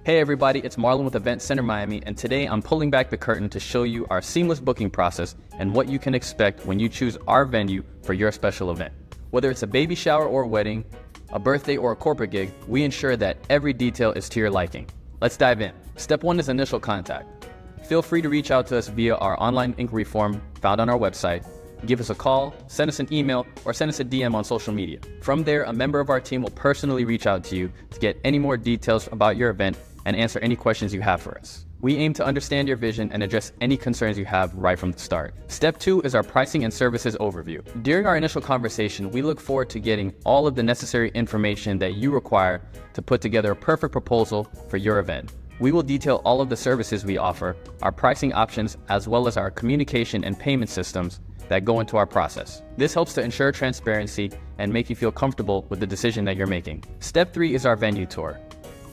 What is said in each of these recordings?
Hey everybody, it's Marlon with Event Center Miami, and today I'm pulling back the curtain to show you our seamless booking process and what you can expect when you choose our venue for your special event. Whether it's a baby shower or a wedding, a birthday or a corporate gig, we ensure that every detail is to your liking. Let's dive in. Step 1 is initial contact. Feel free to reach out to us via our online inquiry form found on our website. Give us a call, send us an email, or send us a DM on social media. From there, a member of our team will personally reach out to you to get any more details about your event and answer any questions you have for us. We aim to understand your vision and address any concerns you have right from the start. Step 2 is our pricing and services overview. During our initial conversation, we look forward to getting all of the necessary information that you require to put together a perfect proposal for your event. We will detail all of the services we offer, our pricing options, as well as our communication and payment systems that go into our process. This helps to ensure transparency and make you feel comfortable with the decision that you're making. Step 3 is our venue tour.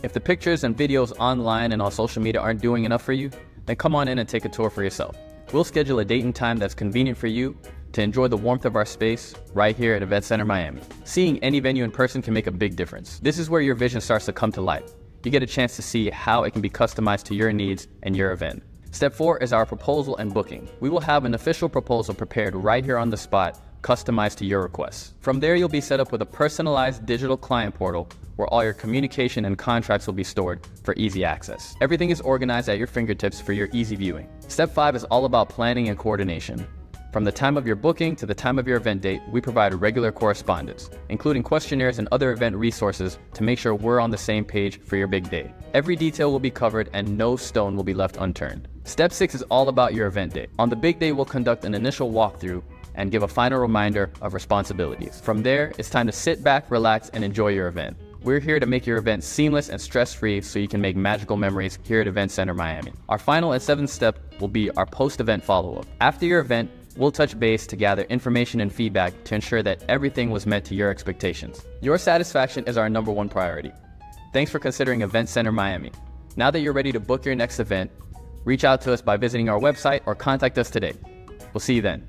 If the pictures and videos online and on social media aren't doing enough for you, then come on in and take a tour for yourself. We'll schedule a date and time that's convenient for you to enjoy the warmth of our space right here at Event Center Miami. Seeing any venue in person can make a big difference. This is where your vision starts to come to life. You get a chance to see how it can be customized to your needs and your event. Step 4 is our proposal and booking. We will have an official proposal prepared right here on the spot, customized to your requests. From there, you'll be set up with a personalized digital client portal where all your communication and contracts will be stored for easy access. Everything is organized at your fingertips for your easy viewing. Step 5 is all about planning and coordination. From the time of your booking to the time of your event date, we provide regular correspondence, including questionnaires and other event resources to make sure we're on the same page for your big day. Every detail will be covered and no stone will be left unturned. Step 6 is all about your event day. On the big day, we'll conduct an initial walkthrough and give a final reminder of responsibilities. From there, it's time to sit back, relax, and enjoy your event. We're here to make your event seamless and stress-free so you can make magical memories here at Event Center Miami. Our final and 7th step will be our post-event follow-up. After your event, we'll touch base to gather information and feedback to ensure that everything was met to your expectations. Your satisfaction is our #1 priority. Thanks for considering Event Center Miami. Now that you're ready to book your next event, reach out to us by visiting our website or contact us today. We'll see you then.